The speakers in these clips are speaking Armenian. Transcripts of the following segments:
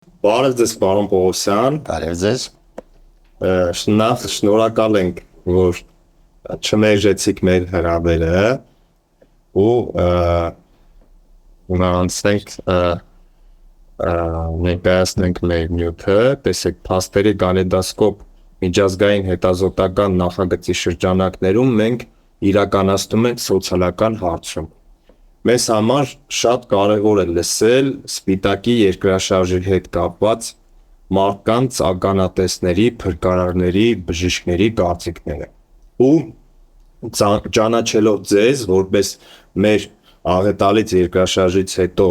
Բարև ձեզ, պարոն Պողոսյան, Բարև ձեզ։ նախ շնորհակալ ենք, որ չմերժեցիք մեր հրավերը ու հիմա անցնենք ներկայացնենք մեր նյութը, տեսեք փաստերի կալեդոսկոպ միջազգային հետազոտական նախագծի շրջանակներում մենք իրականացնում ենք սոցիալական հարցում։ Մեզ համար շատ կարևոր է լսել սպիտակի երկրաշարժի հետ կապված մարդկանց, ականատեսների, փրկարարների, բժիշկների կարծիքները։ Ու ճանաչելով ձեզ որպես մեր աղետալից երկրաշարժից հետո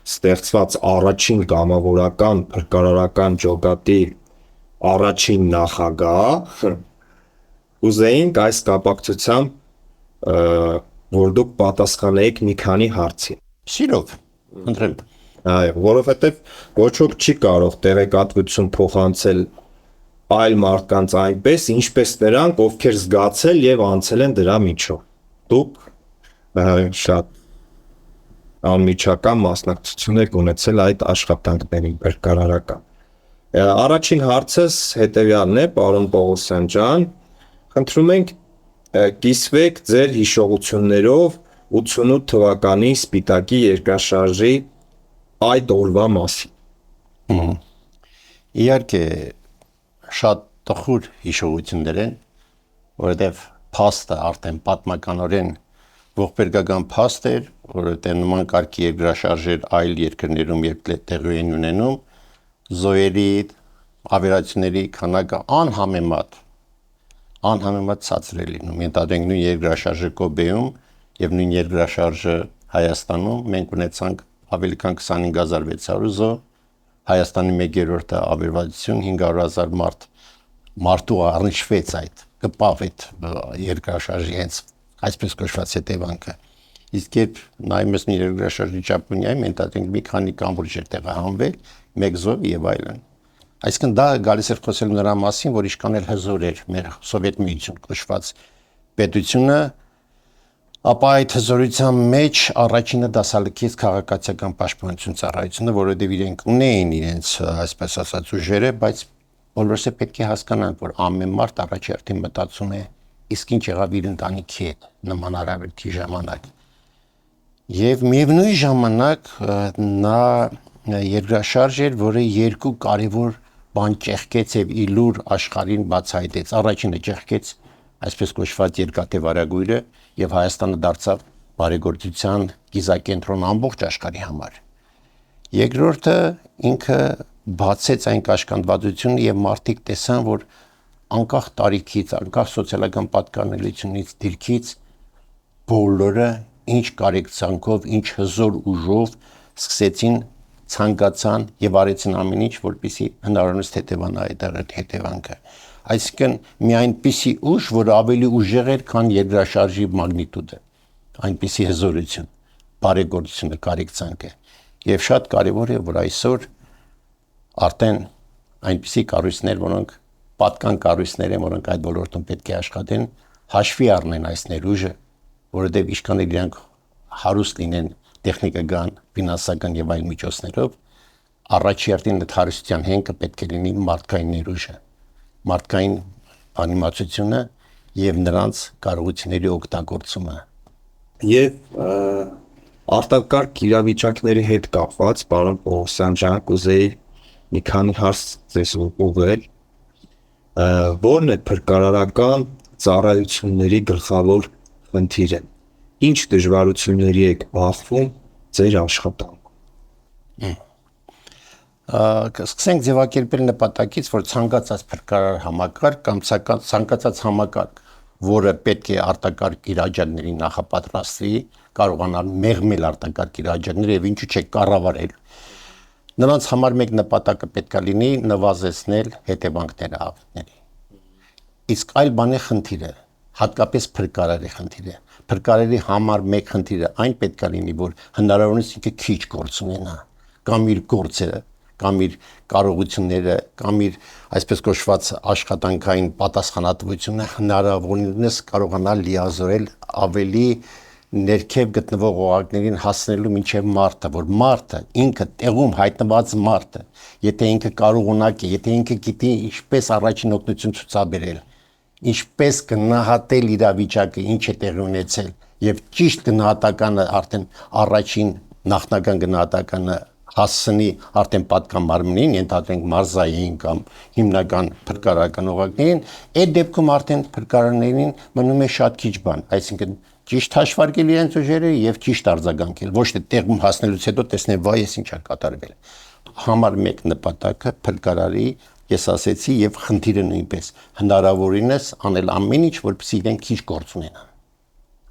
ստեղծված առաջին կամավորական փրկարարական ջոկատի առաջին նախագահ, ուզեինք այս կապակցությամբ որ դուք պատասխանեիք մի քանի հարցի։ Սիրով, խնդրեմ։ Այո, որովհետև ոչ ոք չի կարող տեղեկատվություն փոխանցել այլ մարդկանց այնպես, ինչպես նրանք, ովքեր զգացել եւ անցել են դրա միջով։ Դուք շատ անմիջական մասնակցություն եք ունեցել այդ աշխատանքներին փրկարարական։ Առաջին հարցս հետեւյալն է, պարոն Պողոսյան ջան, խնդրում ենք կիսվեք ձեր հիշողություններով 88 թվականի Սպիտակի երկրաշարժի այդ օրվա մասին։ Իհարկե շատ տխուր հիշողություններ են, որովհետև փաստը արդեն պատմականորեն ողբերգական փաստ էր, որովհետև նման կարգի երկրաշարժեր այլ երկրներում երբ տեղի են ունենում, զոհերի, ավերածությունների քանակը անհամեմատ ցածր է լինում։ Ենթադրենք նույն երկրաշարժը Կոբեում եւ նույն երկրաշարժը Հայաստանում մենք ունեցանք ավելի քան 25600 զոհ, Հայաստանի 1/3-ը ավերվածություն 500,000 մարդու առնչվեց այդ կպավ այդ երկրաշարժի հենց այսպես կոչված հետևանքը։ Իսկ երբ նայում ես մի երկրաշարժի Ճապոնիայում, ենթադրենք մի քանի կամուրջ էր տեղահանվել, մեկ զոհ եւ այլն։ Այսինքն դա գալիս էր խոսել նրա մասին, որ ինչքան էլ հզոր էր մեր Սովետ միություն կոչված պետությունը, ապա այդ հզորության մեջ առաջինը դասալքից քաղաքացիական պաշտպանություն ծառայությունը, որովհետև իրենք ունեին իրենց այսպես ասած ուժերը, բայց բոլորս է պետք է հասկանան, որ ամեն մարդ առաջերտին մտածում է իսկ ինչ եղավ իր ընտանիքի հետ նման հարաբերքի ժամանակ։ Եվ միևնույն ժամանակ նա երկրաշարժ էր, որը երկու կարևոր բան ճեղքեց եւ իլուր աշխարհին բացահայտեց։ Առաջինը ճեղքեց այսպես կոչված երկաթե վարագույրը եւ Հայաստանը դարձավ բարեգործության գիզակենտրոն ամբողջ աշխարհի համար։ Երկրորդը ինքը բացեց այն կաշկանդվածությունը եւ մարդիկ տեսան, որ անկախ տարիքից, անկախ սոցիալական պատկանելությունից, դիրքից բոլորը ինչ կարեկցանքով, ինչ հզոր ուժով սկսեցին ցանկացան եւ արեցին ամեն ինչ, որպեսզի հնարավորինս թեթևանա այդ հետևանքը։ Այսինքն մի այնպիսի ուժ, որ ավելի ուժեղ էր, քան երկրաշարժի մագնիտուդը, այնպիսի հզորություն, բարեգործությունը, կարեկցանքը։ Եվ շատ կարևոր է, որ այսօր արդեն այնպիսի կառույցներ, որոնք պատկան կառույցներ են, որոնք այդ ոլորտում պետք է աշխատեն, հաշվի առնեն այս ներուժը, որովհետև ինչքան էլ իրանք հարուստ լինեն տեխնիկական, ֆինանսական եւ այլ միջոցներով, առաջերտին այդ հարստության հենքը պետք է լինի մարդկային ներուժը, մարդկային անիմացությունը եւ նրանց կարողությունների օգտագործումը։ Եվ արտակարգ իրավիճակների հետ կապված, պարոն Պողոսյան ջան, կուզեի մի քանի հարց ձեզ ուղղել։ Որն է փրկարարական ծառայությունների գլխավոր խնդիրը։ Ինչ դժվարությունների եք բախվում ձեր աշխատանքում։ Սկսենք ձևակերպել նպատակից, որ ցանկացած փրկարար համակարգ կամ ցանկացած համակարգ, որը պետք է արտակարգ իրավիճակների նախապատրաստվի, կարողանալ մեղմել արտակարգ իրավիճակները եւ ինչու՞ չէ կառավարել։ Նրանց համար մեկ նպատակը պետք է լինի նվազեցնել հետևանքները աղետների։ Իսկ այլ բան է խնդիրը, հատկապես փրկարարի խնդիրը։ Փրկարարի համար մեկ խնդիրը այն պետք է լինի, որ հնարավորինս ինքը քիչ գործ ունենա, կամ իր գործը, կամ իր կարողությունները, կամ իր այսպես կոչված աշխատանքային պատասխանատվությունը հնարավորինս կարողանալ լիազորել ավելի ներքև գտնվող օղակներին հասնելու մինչև մարդը, որ մարդը ինքը տեղում հայտնված մարդը, եթե ինքը կարողունակ է, եթե ինքը գիտի ինչպես առաջին օգնություն ցուցաբերել, ինչպես գնահատել իրավիճակը, ինչ է տեղի ունեցել եւ ճիշտ գնահատականը արդեն առաջին նախնական գնահատականը հասցնի արդեն պատկան մարմնին, ենթադրենք մարզային կամ հիմնական փրկարարական օղակներին, այդ դեպքում արդեն փրկարարներին մնում է շատ քիչ բան, այսինքն ճիշտ հաշվարկել իրենց ուժերը եւ ճիշտ արձագանքել, ոչ թե տեղում հասնելուց հետո տեսնել վայ, ես ինչ ա կատարվել։ Համար մեկ նպատակը փրկարարի, ես ասեցի եւ խնդիրը նույնպես հնարավորինս անել ամեն ինչ, որպեսզի իրենք քիչ գործ ունենան։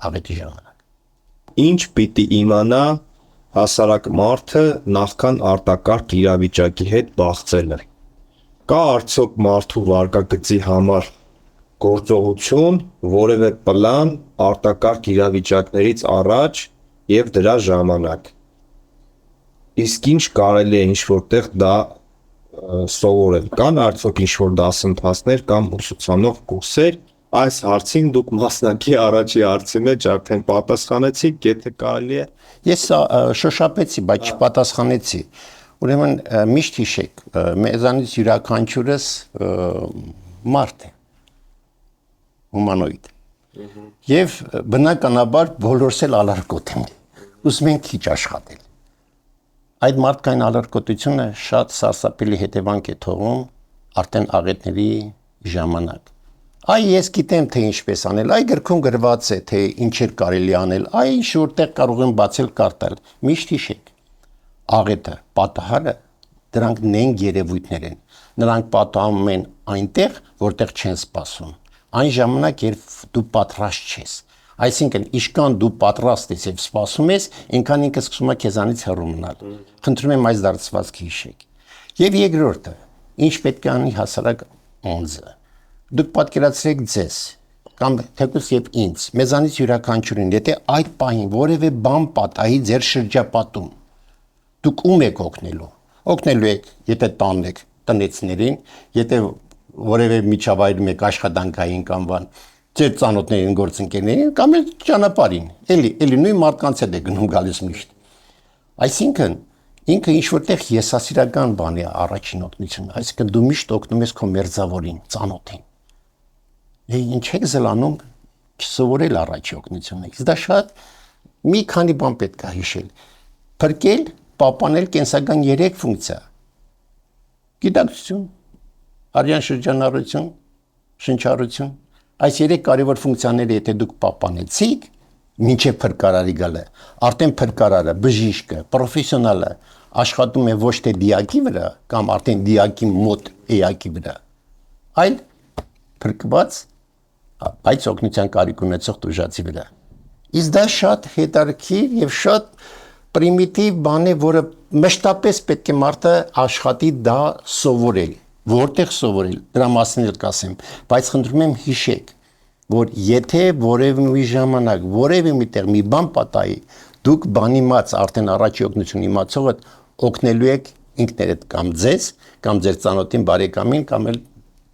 Աղետի ժամանակ։ Ինչ պիտի իմանա հասարակ մարդը նախքան արտակարգ իրավիճակի հետ բախծելը։ Կա արդյոք մարդու վարկագծի համար գործողություն, որևէ պլան արտակարգ իրավիճակներից առաջ եւ դրա ժամանակ։ Իսկ ինչ կարելի է ինչ որտեղ դա սովորել։ Կան արդյոք ինչ որ դասընթացներ կամ ուսուցանող կուրսեր, այս հարցին դուք մասնակի առաջի հարցի մեջ արդեն պատասխանեցիք, եթե կարելի է։ Ես շոշափեցի, բայց չպատասխանեցի։ Ուրեմն միշտ հիշեք, մեզանից յուրաքանչյուրս մարդ է, հումանոիդ։ Եվ բնականաբար բոլորս էլ ալարկոտ ենք, ուզում ենք քիչ աշխատել։ Այդ մարդկային ալարկոտությունը շատ սարսափելի հետևանք է թողում արդեն աղետների ժամանակ։ Այ ես գիտեմ թե ինչպես անել, այ գրքում գրված է թե ինչեր կարելի անել, այ ինչ որտեղ կարող եմ բացել կարտալ։ Միշտ հիշեք, աղետը, պատահարը, դրանք նենք երևույթներ են։ Նրանք պատահում են այնտեղ, որտեղ չեն սպասում։ Այն ժամանակ, երբ դու պատրաստ չես։ Այսինքն, իշքան դու պատրաստ ես եւ սպասում ես, այնքան ինքը սկսում է քեզանից հեռու մնալ։ Խնդրում եմ այս դարձվածքը հիշեք։ Եվ երկրորդը, ինչ պետք է անի հասարակ անձը։ Դուք պատկերացրեք ձեզ կամ թեկուզ եւ ինձ, մեզանից յուրաքանչյուրին, եթե այդ պահին որևէ բան պատահի ձեր շրջապատում, դուք ում եք օգնելու։ Օգնելու եք, եթե տանն եք տնեցներին, եթե որևէ միջավայրում եք աշխատանքային կամ բան, ձեր ծանոթներին, գործընկերներին կամ էլ ճանապարհին, էլի նույն մարդկանց հետ է գնում գալիս միշտ։ Այսինքն ինքը ինչ որտեղ եսասիրական բան է առաջին օգնությունը, այսինքն դու միշտ օգնում ես քո մերձավորին, ծանոթին։ Ինչ եք զլանում սովորել առաջի օգնությունը։ Իսկ դա շատ մի քանի բան պետք է հիշել։ Փրկել, պահպանել կենսական 3 ֆունկցիա։ Գիտակցություն, արյան շրջանառություն, շնչառություն։ Այս 3 կարևոր ֆունկցիաները եթե դուք պահպանեցիք, մինչև փրկարարի գալը, արդեն փրկարարը, բժիշկը, պրոֆեսիոնալը աշխատում է ոչ թե դիակի վրա կամ արդեն դիակի մոտ էակի վրա, այլ փրկված, բայց օգնության կարիք ունեցող տուժածի վրա։ Իսկ դա շատ հետաքրքիր եւ շատ պրիմիտիվ բան է, որը մշտապես պետք է մարդը աշխատի դա սովորել։ Որտեղ սովորել, դրա մասին էլ կասեմ, բայց խնդրում եմ հիշեք, որ եթե որևէ մի ժամանակ, որևէ միտեղ մի բան պատահի, դուք բանիմաց արդեն առաջի օգնություն իմացողը օգնելու եք ինքներդ կամ ձեզ, կամ ձեր ծանոթին, բարեկամին, կամ էլ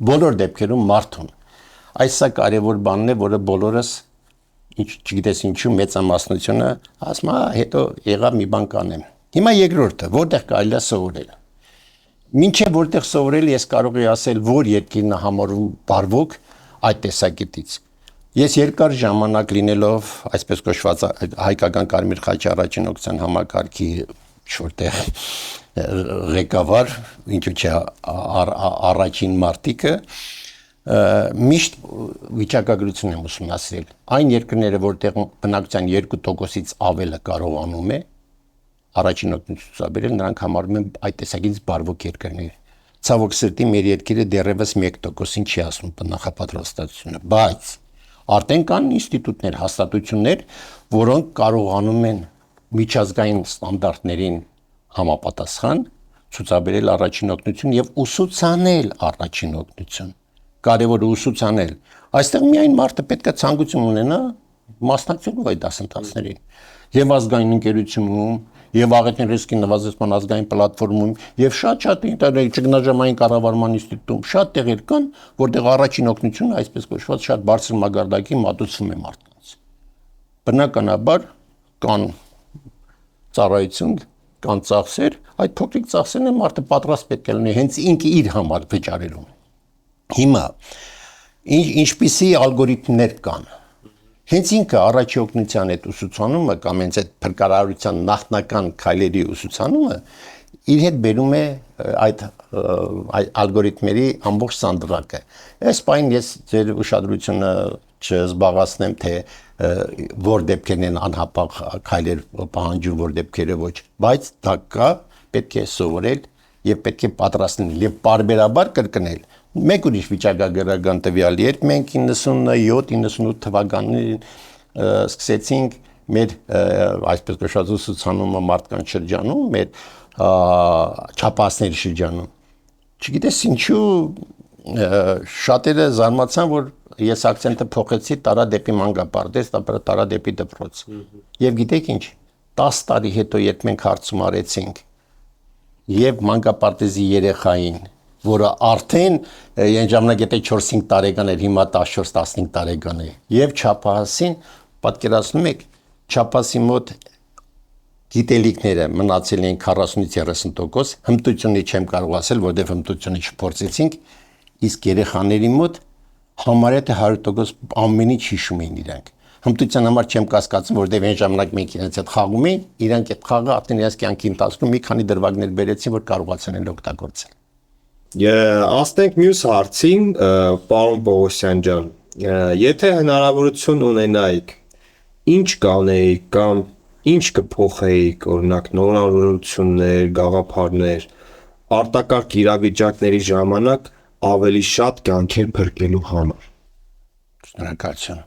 բոլոր դեպքերում մարդուն։ Այս սա կարևոր բանն է, որը բոլորս չգիտես ինչու մեծամասնությունը ասում է, հետո եղավ մի բան կանեմ։ Հիմա երկրորդը, որտեղ կարելի է սովորել։ Մինչև որտեղ սովորել ես կարող եմ ասել, որ երկիրն է համարվում բարվոք այդ տեսակետից։ Ես երկար ժամանակ լինելով, այսպես կոչված հայկական Կարմիր խաչի առաջին օգնության համակարգի որտեղ ղեկավար, ինչու՞ չէ առաջին մարտիկը, միշտ վիճակագրություն եմ ուսումնասիրել։ Այն երկրները, որտեղ բնակչության 2%-ից ավելը կարողանում է առաջին օգնություն ցուցաբերել, նրանք համարվում են այդ տեսակից բարվոք երկրներ։ Ցավոք սրտի մեր երկիրը դեռևս 1%-ին չի ասում նախապատրաստությունը, բայց արդեն կան ինստիտուտներ, հաստատություններ, որոնք կարողանում են միջազգային ստանդարտներին համապատասխան ցուցաբերել առաջին օգնություն եւ ուսուցանել առաջին օգնություն։ Կարևորը ուսուցանել։ Այստեղ միայն մարդը պետք է ցանկություն ունենա մասնակցելու այդ դասընթացներին։ Եվ ազգային ընկերությունում, եւ աղետների ռիսկի նվազեցման ազգային պլատֆորմում, եւ շատ չգնաժամային կառավարման ինստիտուտում շատ տեղեր կան, որտեղ առաջին օգնությունը, այսպես կոչված, շատ բարձր մակարդակի մատուցվում է մարդկանց։ բնականաբար կան ծառայություն, կան ծախսեր, այդ փոքրիկ ծախսերն մարդը պատրաստ պետք է լինի հենց ինքը իր համար վճարելու։ Հիմա ինչպիսի ալգորիթմներ կան։ Հենց ինքը առաջի օգնության այդ ուսուցանումը կամ հենց այդ փրկարարության նախնական քայլերի ուսուցանումը իր հետ բերում է այդ ալգորիթմերի ամբողջ սանդղակը։ Այս պայն ես ձեր ուշադրությունը չզբաղացնեմ, թե որ դեպքերն են անհապաղ քայլեր պահանջում, որ դեպքերը ոչ, բայց դա կա, պետք է սովորել եւ պետք է պատրաստ լինել եւ պարբերաբար կրկնել։ Մեկ ուրիշ վիճակագրական տվյալ, երբ մենք 97-98 թվականներին սկսեցինք մեր այսպես կոչված ուսուցանումը մարդկանց շրջանում, մեր չափածների շրջանում։ Չգիտես ինչու շատերը զարմացան, որ ես акցենտը փոխեցի տարա դեպի մանկապարտեզ, տարա դեպի դպրոց։ Եվ գիտեք ինչ, 10 տարի հետո երբ մենք հարցում արեցինք եւ մանկապարտեզի երեխային, որը արդեն այն ժամանակ եթե 4-5 տարեկան էր, հիմա 14-15 տարեկան է, եւ չափահասին, պատկերացնում եք, չափասի մոտ գիտելիքները մնացել են 40-ից 30%, հմտությունի չեմ կարող ասել, որովհետեւ հմտությունը չփորձեցինք, իսկ երեխաների մոտ համարյա թե 100% ամեն ինչ հիշում էին իրանք։ Հմտության համար չեմ կասկածում, որովհետեւ այն ժամանակ մենք իրենց հետ խաղում էին, իրանք այդ խաղը արդեն իրենց կյանքի ընթացքում մի քանի դրվագներ բերեցին, որ կարողացան են օգտագործել։ Ասենք մյուս հարցին, պարոն Պողոսյան ջան, եթե հնարավորություն ունենայիք, ինչ կանեիք կամ ինչ կփոխեիք, օրինակ նորարարություններ, գաղափարներ, արտակարգ իրավիճակների ժամանակ ավելի շատ կյանքեր փրկելու համար։ Շնորհակալություն։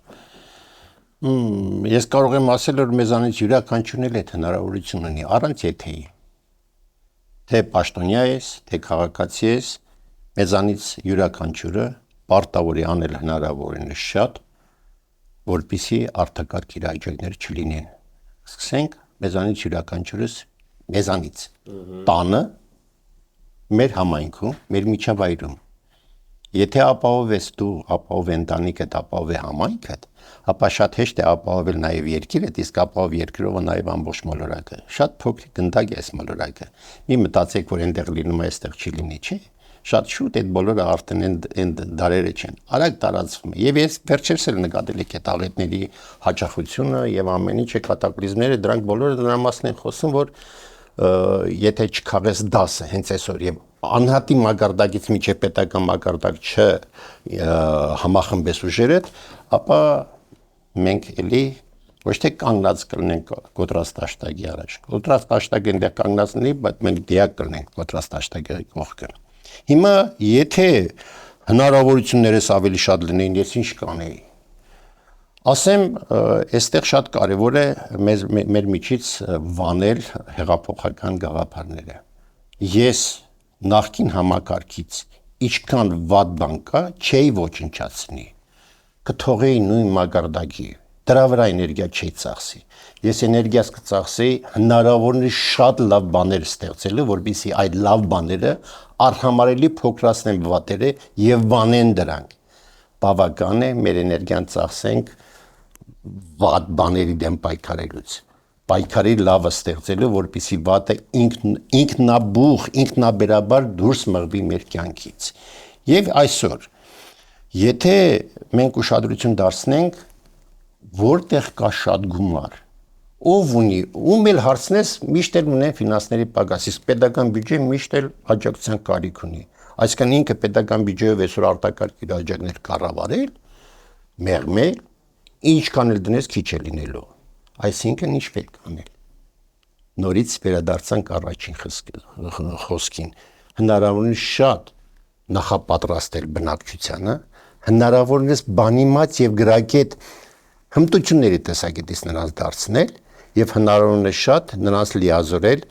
Ես կարող եմ ասել, որ մեզանից յուրաքանչյուրն էլ այդ հնարավորություն ունի, առանց եթեի։ Թե պաշտոնյա ես, թե քաղաքացի ես, մեզանից յուրաքանչյուրը պարտավոր է անել հնարավորինս շատ, որպեսզի արտակարգ իրավիճակներ չլինեն։ Սկսենք մեզանից յուրաքանչյուրս մեզանից տանը, մեր համայնքում, մեր միջավայրում։ Եթե ապահովես դու, ապահով ընտանիքդ, ապահով է համայնքդ, ապա շատ հեշտ է ապահովել նաև երկիրդ, իսկ ապահով երկրով նաև ամբողջ մոլորակը։ Շատ փոքրիկ գնդակ է այս մոլորակը։ Մի մտածեք, որ այնտեղ լինում է, այստեղ չի լինի, չէ՞։ Շատ շուտ այդ բոլորը արդեն այն դարերը չեն։ Արագ տարածվում է։ Եվ ես վերջերս էլ նկատել եք այդ աղետների հաճախությունը եւ ամեն ինչը կատակլիզմները, դրանք բոլորը դրա մասն են խոսում, որ եթե չքաղես դասը հենց այսօր եւ անհատի մակարդակից միջև պետական մակարդակ համախմբես ուժերդ, ապա մենք էլի ոչ թե կանգնած կլինենք կոտրաստաշտակի առաջ։ Կոտրաստաշտակը այնտեղ կանգնած լինի, բայց մենք դիակ կլինենք կոտրաստաշտակի կողքը։ Հիմա եթե հնարավորություններս ավելի շատ լինեին, ես ինչ կանեի։ Ասեմ, այստեղ շատ կարևոր է մեր միջից վանել հեղափոխական գաղափարները։ Ես նախքին համակարգից ինչքան վատ բան կա, չէի ոչնչացնի, կթողեի նույն մակարդակի, դրա վրա էներգիա չի ծախսի։ Ես էներգիաս կծախսեի հնարավորինս շատ լավ բաներ ստեղծելու, որպեսզի այդ լավ բաները արհամարելի փոքրացնեն վատերը եւ վանեն դրանք։ Բավական է մեր էներգիան ծախսենք վատ բաների դեմ պայքարելուց։ Պայքարի լավը ստեղծելու, որպեսզի վատը ինքնաբուխ, ինքնաբերաբար դուրս մղվի մեր կյանքից։ Եվ այսօր, եթե մենք ուշադրություն դարձնենք, որտեղ կա շատ գումար, ով ունի, ում էլ հարցնես, միշտ էլ ունեն ֆինանսների պակաս, իսկ պետական բյուջեն միշտ էլ աջակցության կարիք ունի։ Այսինքն ինքը պետական բյուջեով այսօր արտակարգ իրավիճակներ կառավարել, մեղմել, ինչքան էլ դնես քիչ է լինելու։ Այսինքն ինչ պետք անել։ Նորից վերադարձանք առաջին խոսքին։ Հնարավորինս շատ նախապատրաստել բնակչությանը, հնարավորինս բանիմաց եւ գրագետ հմտությունների տեսակետից նրանց դարձնել եւ հնարավորինս շատ նրանց լիազորել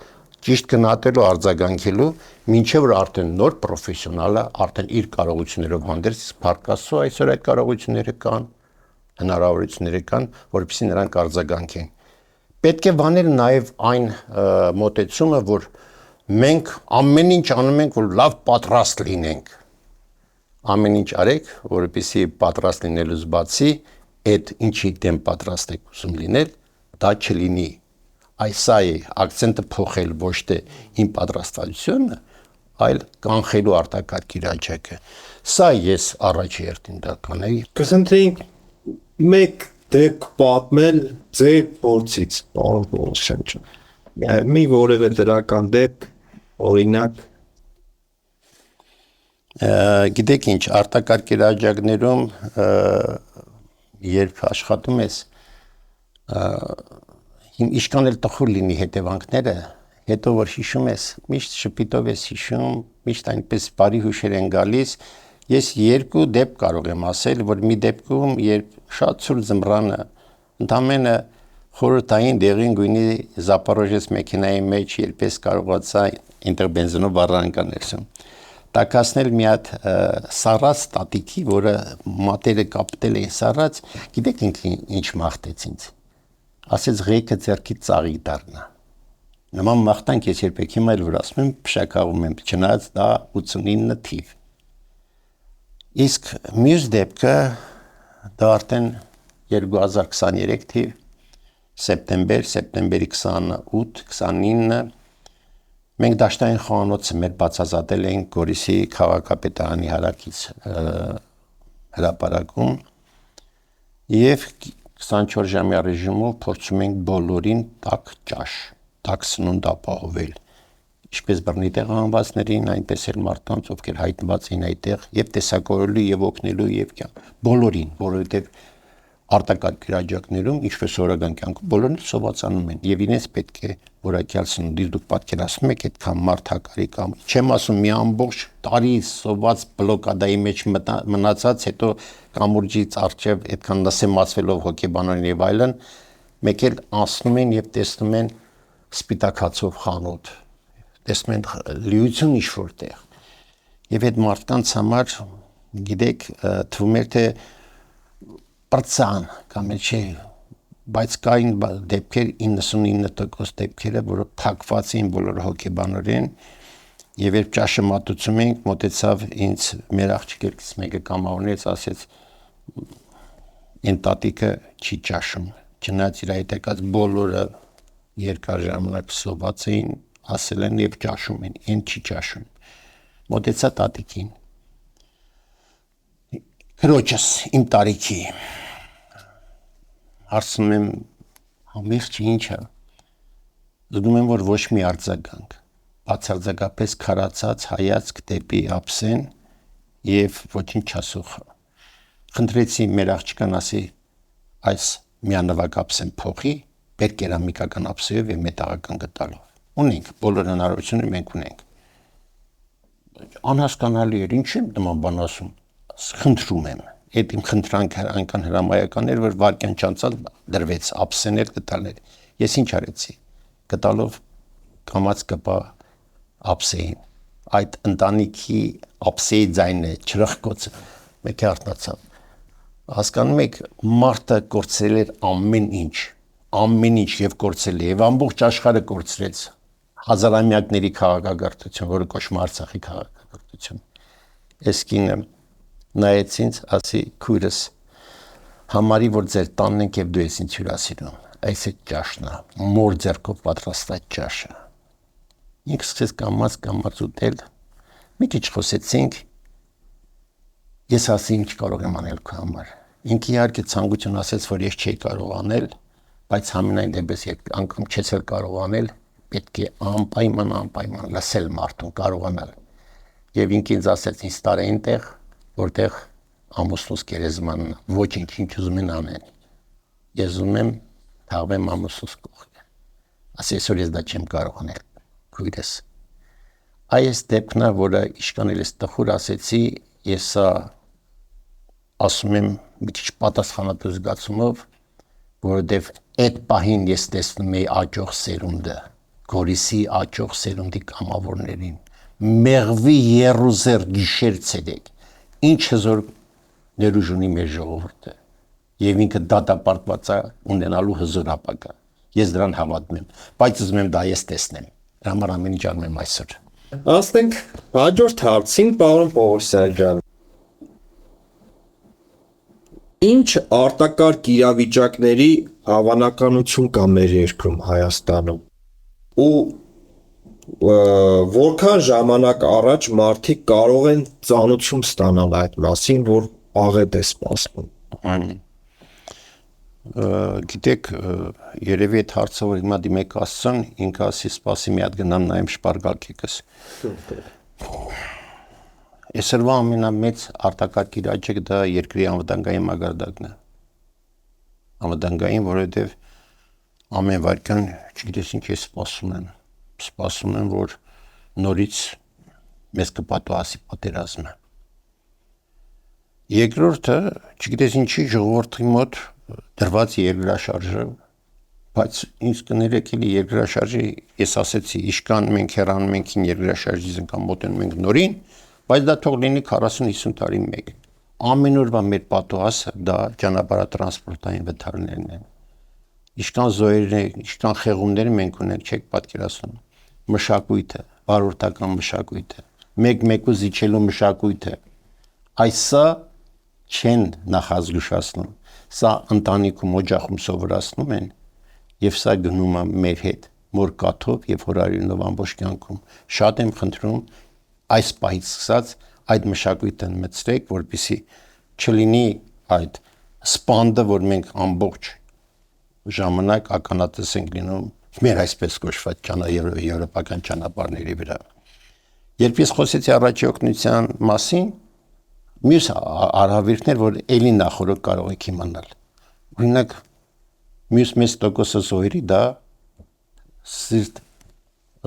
ճիշտ գնահատելու, արձագանքելու, մինչեւ որ արդեն նոր պրոֆեսիոնալը արդեն իր կարողություններով հանդերձ փառկասու այսօր այդ կարողությունները կան, հնարավորությունները կան, որպեսզի նրանք արձագանքեն։ Պետք է վանել նաեւ այն մոտեցումը, որ մենք ամեն ինչ անում ենք, որ լավ պատրաստ լինենք։ Ամեն ինչ արեք, որպեսզի պատրաստ լինելուց բացի այդ ինչի դեմ պատրաստ եք ուզում լինել, դա չլինի։ Սա է ակցենտը փոխել ոչ թե իմ պատրաստվածությունը, այլ կանխելու արտակարգ իրավիճակը։ Սա ես առաջի հերթին դա կանեի։ Կսընտրեինք մեկ դեպք պատմել ձեր փորձից, պարոն Պողոսյան ջան։ Մի որևէ դրական դեպք, օրինակ։ Գիտեք ինչ, արտակարգ իրավիճակներում երբ աշխատում ես, ինչքան էլ տխուր լինի հետևանքները, հետո որ հիշում ես, միշտ շփիտով ես հիշում, միշտ այնպես բարի հուշեր են գալիս։ Ես երկու դեպք կարող եմ ասել, որ մի դեպքում, երբ շատ ցուրտ ձմռանը, ընդամենը խորհրդային դեղին գույնի Զապորոժես մեքենայի մեջ երբես կարողացա ինտեր բենզինով առանցան ներսում տակասնել մի հատ սառած տատիկի, որը մատերը կապտել էին սառած, գիտեք ինքը ինչ մաղթեց ինձ։ Ասեց ղեկը ձեռքի ծաղիկ դառնա։ Նման մաղթանք ես երբեք հիմա էլ որ ասում եմ, փշակաղում եմ, չնայած դա 89 թիվ։ Իսկ մյուս դեպքը դա արդեն 2023 թիվ, սեպտեմբերի 28-29 մենք դաշտային խոհանոցը մեր բացազատել էինք Գորիսի քաղաքապետարանի հարակից հրապարակում եւ 24 ժամյա ռեժիմով փորձում ենք բոլորին տաք ճաշ, տաք սնունդ ապահովել, ինչպես բռնի տեղահանվածներին, այնպես էլ մարդկանց, ովքեր հայտնված էին այդտեղ եւ տեսակորելու եւ օգնելու եւ բոլորին, որովհետեւ արտակարգ իրավիճակներում, ինչպես օրական կյանքում, բոլորն սովածանում են եւ իրենց պետք է որակյալ սնունդից դուք պատկերացնում եք այդքան մարդ հակարի կամ չեմ ասում մի ամբողջ տարի սոված բլոկադայի մեջ մնացած, հետո կամուրջից արժև այդքան լսեմացվելով հոգեբանորեն եւ այլն, մեկ էլ անցնում են եւ տեսնում են սպիտակացով խանութ, տեսնում են լիություն ինչ-որ տեղ եւ այդ մարդկանց համար, գիտեք, թվում էր թե պրծան կամ չէ, բայց կային դեպքեր 99% դեպքերը, որը փակված էին բոլոր հոգեբանորեն եւ երբ ճաշը մատուցում էինք, մոտեցավ ինձ մեր աղջիկերից մեկը կամավորներից ասեց այն տատիկը չի ճաշում, չնայած իր հետ եկած բոլորը երկար ժամանակ սոված էին, ասել են եւ ճաշում են, այն չի ճաշում։ Մոտեցա տատիկին քրոջս իմ տարիքի հարցնում եմ ամիղ ինչա զգում եմ որ ոչ մի արձագանք բացարձակապես քարացած հայացք դեպի ափսեն եւ ոչինչ չասող խնդրեցի մեր աղջկան ասի այս միանվագ ափսեն փոխի բեր կերամիկական ափսեով եւ մետաղական գտալով ունենք բոլոր հնարավորությունները մենք ունենք անհասկանալի էր ինչ եմ նման բան ասում խնդրում եմ այդ իմ խնդրանքը այնքան հրամայական էր որ վարկյան չանցած դրվեց ափսեներ գտալներ ես ինչ արեցի գտալով կամած կպա ափսեին այդ ընտանիքի ափսեի ձայնը չրխկոցը մեկ արտնացավ հասկանում եք մարդը կորցրել էր ամեն ինչ եւ կորցրել է եւ ամբողջ աշխարհը կորցրեց հազարամյակների քաղաքակրթություն որը կոչվում Արցախի քաղաքակրթություն այս կինը նայեց ինձ ասի քույրս համարի որ ձեր տանն ենք եւ դու ես ինձ հյուրասիրում այս է ճաշնա մոր ձեռքով պատրաստած ճաշը ինքս սկսեց կամած ուտել մի քիչ խոսեցինք ես ասի ինչ կարող եմ անել քո համար ինքը իհարկե ցանկություն ասեց որ ես չէի կարող անել բայց համենայն դեպս երբ անգամ չես էլ կարող անել պետք է անպայման լսել մարդուն կարողանալ եւ ինքը ինձ ասեց ինձ տարեին տեղ որտեղ ամուսնուս գերեզմանն ոչինչ ինչ ուզում են անեն ես ուզում եմ թաղվեմ ամուսնուս կողքը ասի այսօր ես դա չեմ կարող անել քույրս այս դեպքն է որը իշքան էլ ես տխուր ասեցի ես ասում եմ մի քիչ պատասխանատու զգացումով որովհետեւ այդ պահին ես տեսնում էի աճող սերունդը Գորիսի աճող սերունդի կամավորներին մեղվի երուզեր գիշեր ցերեկ ինչ հզոր ներուժ ունի մեր ժողովուրդը եւ ինքը դատապարտված է ունենալու հզոր ապագա ես դրան հավատում եմ բայց ուզում եմ դա ես տեսնեմ դրա համար ամեն ինչ անում եմ այսօր Ասենք հաջորդ հարցին պարոն Պողոսյան ջան Ինչ արտակարգ իրավիճակների հավանականություն կա մեր երկրում Հայաստանում ու որքան ժամանակ առաջ մարդիկ կարող են ծանոթություն ստանալ այդ մասին, որ աղետ է սպասվում։ Գիտեք, երևի այդ հարցը որ հիմա դիմեք Աստծուն, ինքը ասի սպասի մի հատ գնամ նայեմ շպարգակիկս։ Այսօրվա ամենամեծ արտակարգ իրավիճակը դա երկրի անվտանգային մակարդակն է։ Անվտանգային, որովհետև ամեն վայրկյան չգիտես ինչ է սպասում են, որ նորից մեզ կպատահի պատերազմը։ Երկրորդը, չգիտես ինչի ժողովրդի մոտ դրված երկրաշարժը, բայց ինձ կներեք էլի երկրաշարժի, ես ասեցի, իշքան մենք հեռանում ենք երկրաշարժից կամ մոտենում ենք նորին, բայց դա թող լինի 40-50 տարի մեկ։ Ամեն օրվա մեր պատահասը դա ճանապարհատրանսպորտային վթարներն են։ Իշքան զոհերն են, իշքան խեղումներ մենք ունենք, չեք պատկերացնում։ Մշակույթը, վարորդական մշակույթը, մեկ-մեկու զիջելու մշակույթը, այսա չեն նախազգուշացնում, սա ընտանիքում օջախում սովորացնում են եւ սա գնում է մեր հետ մոր կաթով եւ հորարինով ամբողջ կյանքում։ Շատ եմ խնդրում այս պահից սկսած այդ մշակույթը մտցրեք, որպեսզի չլինի այդ սպանդը, որ մենք ամբողջ ժամանակ ականատես ենք լինում մեր այսպես կոչված եվրոպական ճանապարհների վրա։ Երբ ես խոսեցի առաջի օգնության մասին, մյուս արհավիրքներ, որ ելի նախորդ կարող եք իմանալ։ Օրինակ, մյուս մեծ տոկոսը զոհերի դա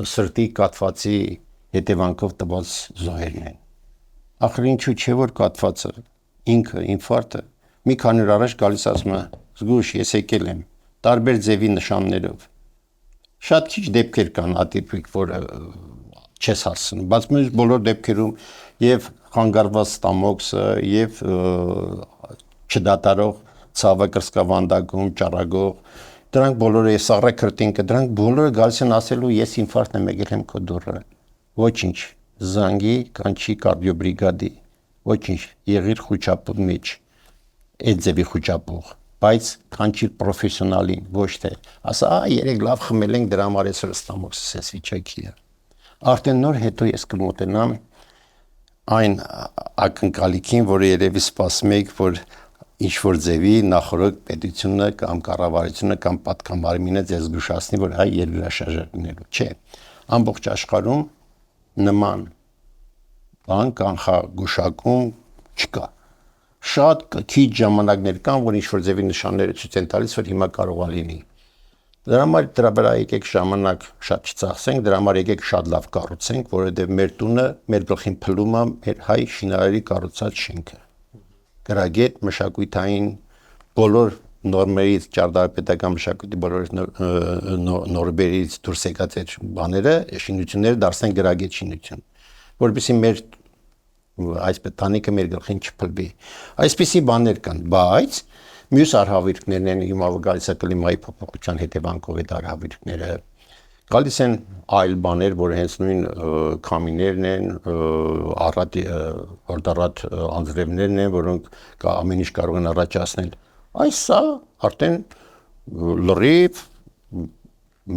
սրտի կաթվածի հետևանքով տված զոհերն են։ Ախր ինչու չէ որ կաթվածը, ինքը, ինֆարկտը, մի քանի օր առաջ գալիս ասում է, զգույշ, ես եկել եմ, տարբեր ձևի նշաններով։ Շատ քիչ դեպքեր կան ատիպիկ, որ չես հասցնում, բայց մյուս բոլոր դեպքերում եւ խանգարված ստամոքսը եւ չդատարող ցավը կրսկավանդակում, ճառագող, դրանք բոլորը սառե քրտինքը, դրանք բոլորը գալիս են ասելու ես ինֆարկտն եմ եկել եմ քո դուռը։ Ոչինչ, զանգի կանչի կարդիոբրիգադի, ոչինչ, եղիր խոճապով մեջ, այդ ձևի խոճապող, բայց կանչիր պրոֆեսիոնալին, ոչ թե ասա, երեք լավ խմել ենք դրա համար այսօր ստամոքսս էս վիճակի է։ Արդեն նոր հետո ես կմոտենամ այն ակնկալիքին, որը երևի սպասում եք, որ ինչ-որ ձևի նախորդ պետությունը կամ կառավարությունը կամ պատգամարմինը ձեզ զգուշացնի, որ հայ երկրաշարժներով չէ։ Ամբողջ աշխարհում նման բան կանխագուշակում չկա։ Շատ քիչ ժամանակներ կան, որ ինչ-որ ձևի նշանները ցույց են տալիս, որ հիմա կարող է լինի։ Դրա համար դրա վրա եկեք ժամանակ շատ չծախսենք, դրա համար եկեք շատ լավ կառուցենք, որովհետև մեր տունը մեր գլխին փլում է մեր հայ շինարարի կառուցած շենքը։ Գրագետ, մշակութային բոլոր նորմերից, ճարտարապետական մշակույթի բոլոր նորմերից դուրս եկած այդ բաները, շինությունները դարձնեն գրագետ շինություն, որովհետեւ մեր այսպես տանիքը մեր գլխին չփլվի։ Այսպիսի բաներ կան, բայց մյուս արհավիրքներն են հիմա գալիս է կլիմայի փոփոխության հետևանքով այդ արհավիրքները, գալիս են այլ բաներ, որ հենց նույն քամիներն են, արդարատ անձրևներն են, որոնք ամեն ինչ կարող են առաջացնել։ Այս սա արդեն լրիվ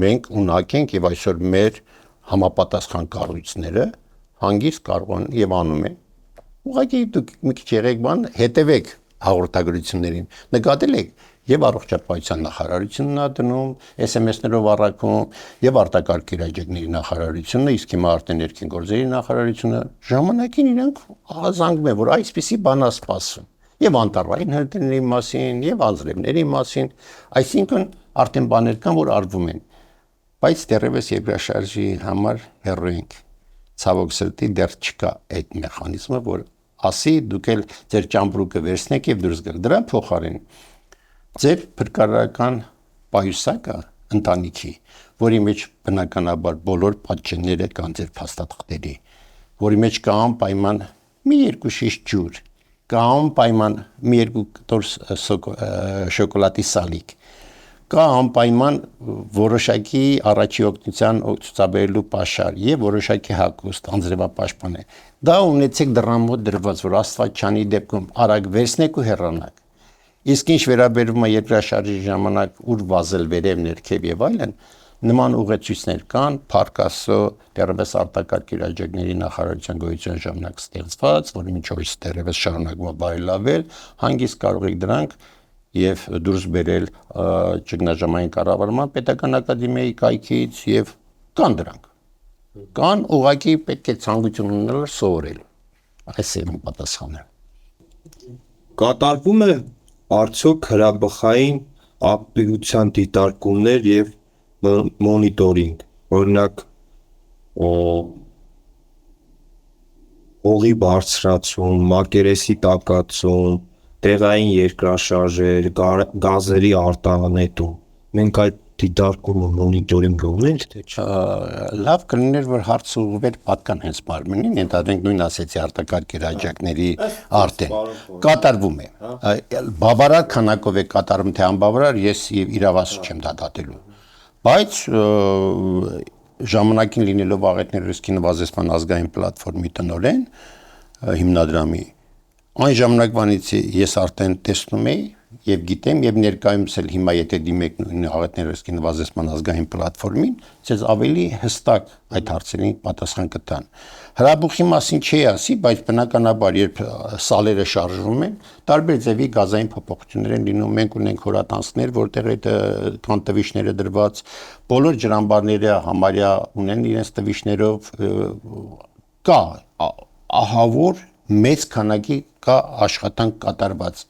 մենք ունակ ենք եւ այսօր մեր համապատասխան կառույցները հանգիստ կարող են եւ անում են։ Ուղղակի դուք մի քիչ եղեք բան, հետևեք հաղորդագրություններին, նկատել եք եւ առողջապահության նախարարությունն է դնում, SMS-ներով առաքում եւ արտակարգ իրավիճակների նախարարությունը, իսկ հիմա արդեն ներքին գործերի նախարարությունը ժամանակին իրենք ահազանգում են, որ այսպիսի բան է սպասվում եւ անտառային հրդեհների մասին եւ անձրևների մասին, այսինքն արդեն բաներ կան, որ արվում են, բայց դեռևս երկրաշարժի համար հեռու ենք։ Ցավոք սրտի դեռ չկա այդ մեխանիզմը, որ ասի դուք էլ ձեր ճամբրուկը վերցնեք եւ դուրս գալ։ Դրա փոխարեն ձեր փրկարարական պայուսակը ընտանիքի, որի մեջ բնականաբար բոլոր պատճենները կան ձեր փաստաթղթերի, որի մեջ կա անպայման մի երկու շիշ ջուր, կա անպայման մի երկու կտոր շոկոլադի սալիկ, կա անպայման որոշակի առաջի օգնության ցուցաբերելու պաշար եւ որոշակի հագուստ անձրևապաշտպան է։ Դա ունեցեք դրամոտ դրված, որ Աստված չանի դեպքում արագ վերցնեք ու հեռանաք։ Իսկ ինչ վերաբերում է երկրաշարժի ժամանակ ուր վազել վերև ներքև եւ այլն, նման ուղեցույցներ կան, Փարքասո դեռևս արտակարգ իրավիճակների նախարարության գոյության ժամանակ ստեղծված, որի միջոցով դեռևս շարունակվում է բարելավել, հանգիստ կարող եք դրանք եւ դուրս բերել ճգնաժամային կառավարման պետական ակադեմիայի կայքից եւ կան դրանք։ Կան ուղղակի պետք է ցանկություն ունենալ սովորել։ Այս է իմ պատասխանը։ Կատարվում է արդյոք հրաբխային ակտիվության դիտարկումներ եւ մոնիտորինգ, օրինակ օղի բարձրացում, մակերեսի տակածում, տեղային երկրաշարժեր, գազերի արտահանետում։ Մենք այդ դիտարկումը մոնիտորինգ ունենք, թե չէ։ Լավ կլիներ, որ հարցը ուղղվեր պատկան հենց մարմնին, ենթադրենք նույն ասեցի արտակարգ իրավիճակների արդեն կատարվում է։ Բավարար քանակով է կատարում, թե անբավարար, ես իրավասու չեմ դատատելու։ Բայց ժամանակին լինելով աղետների ռիսկի նվազեցման ազգային պլատֆորմի տնօրեն հիմնադրամի այն ժամանակվանից ես արդեն տեսնում եի եւ գիտեմ եւ ներկայումս էլ հիմա եթե դիմեք նույն աղետների ռիսկի նվազեցման ազգային պլատֆորմին, ցեզ ավելի հստակ այդ հարցերին պատասխան կտան։ Հրաբուխի մասին չի ասի, բայց բնականաբար երբ սալերը շարժվում են, տարբեր ձևի գազային փոփոխություններ են լինում, մենք ունենք հորատանցքներ, որտեղ այդ կան տվիչները դրված, բոլոր ջրամբարները համարյա ունեն իրենց տվիչներով, կա ահավոր մեծ քանակի կա աշխատանք կատարված։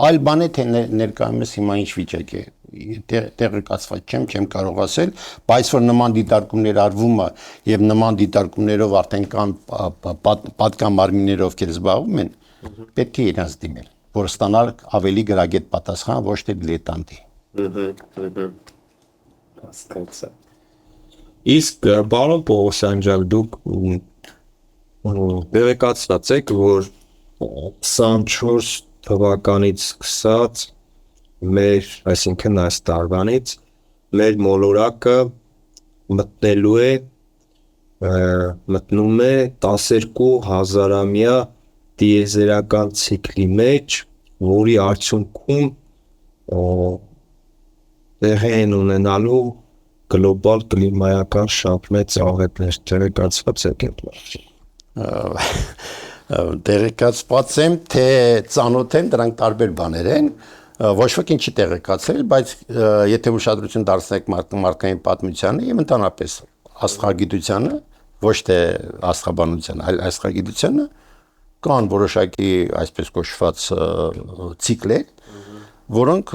Այլ բան է թե ներկայումս հիմա ինչ վիճակ է, տեղեկացված չեմ կարող ասել, բայց որ նման դիտարկումներ արվում է եւ նման դիտարկումներով արդեն կան պատկան մարմիններ ովքեր զբաղվում են, պետք է իրանց դիմել, որ ստանալ ավելի գրագետ պատասխան, ոչ թե դիլետանտի։ Հասկացա։ Իսկ պարոն Պողոսյան ջան, դուք տեղեկացված եք, որ 24 թվականից սկսած մեր, այսինքն այս տարվանից մեր մոլորակը մտնում է 12,000-ամյա տիեզերական ցիկլի մեջ, որի արդյունքում տեղի են ունենալու գլոբալ կլիմայական շատ մեծ աղետներ, տեղեկացված եք այդ մասին։ Տեղեկացված եմ, թե ծանոթ եմ, դրանք տարբեր բաներ են, ոչ ոք ինչի տեղեկացել, բայց եթե ուշադրություն դարձնեք մարդկային պատմությանը եւ ընդհանրապես աստղագիտությանը, ոչ թե աստղաբանությանը, այլ աստղագիտությանը, կան որոշակի այսպես կոչված ցիկլեր, որոնք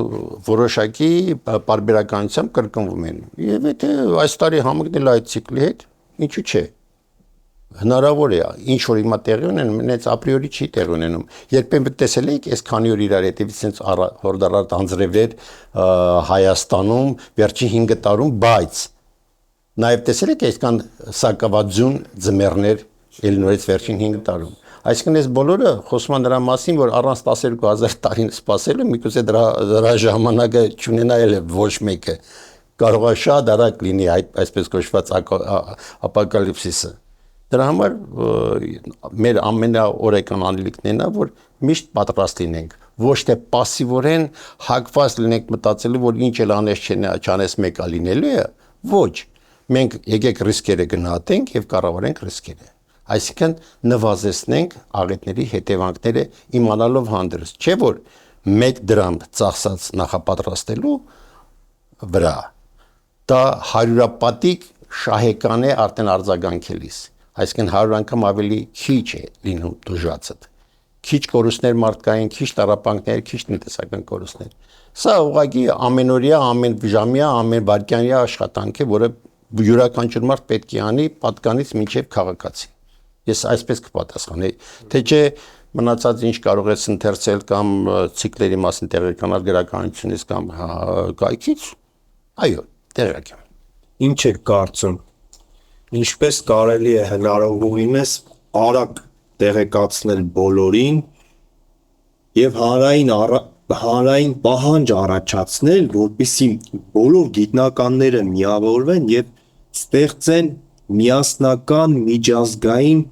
որոշակի պարբերականությամբ կրկնվում են։ Եվ եթե այս տարի համընկնել այդ ցիկլի հետ, ինչու՞ չէ։ Հնարավոր է, ինչ որ հիմա տեղի ունենում, նենց ապրիորի չի տեղի ունենում։ Երբեմն տեսել եք, այս քանի օր իրար հետևից sense հորդարատ անձրևներ Հայաստանում վերջին 5 տարում, բայց նաև տեսել եք այսքան սակավաձուն ձմեռներ ելնորից վերջին 5 տարում։ Այսինքն այս բոլորը խոսում են դրա մասին, որ առանց 12000 տարին սпасելու միգուցե դրա ժամանակը չունենայել է ոչ մեկը։ Կարող է շատ արագ լինի այսպես կոչված ապոկալիպսիսը։ Դրա համար մեր ամենաօրեկան անելիքներն է, որ միշտ պատրաստ լինենք, ոչ թե пассивորեն հակված լինենք մտածելու, որ ինչ էլ անես չանես մեկը լինելու է, ոչ։ Մենք եկեք ռիսկերը գնահատենք եւ կառավարենք ռիսկերը։ Այսինքն նվազեցնենք աղետների հետևանքները իմանալով հանդերձ, չէ՞ որ 1 դրամ ծախսած նախապատրաստելու վրա դա 100-պատիկ շահեկան է արդեն արձագանքելիս։ Այսինքն 100 անգամ ավելի քիչ է լինում դժվարը։ Քիչ կորուստներ մարդկային, քիչ տառապանքներ, քիչ տնտեսական կորուստներ։ Սա ուղղակի ամենօրյա, ամենժամյա, ամենվայրկյանյա աշխատանք է, որը յուրաքանչյուր մարդ պետք է անի պատկանից մինչև քաղաքացի։ Ես այսպես կպատասխանեի, թե չէ մնացած ինչ կարող ես ընթերցել կամ ցիկլերի մասին տեղեկանալ գրականությունից կամ կայքից, այո, տեղյակ եմ։ Ինչ եք կարծում, ինչպես կարելի է հնարավորինս արագ տեղեկացնել բոլորին եւ հանրային պահանջ առաջացնել, որպեսզի բոլոր գիտնականները միավորվեն եւ ստեղծեն միասնական միջազգային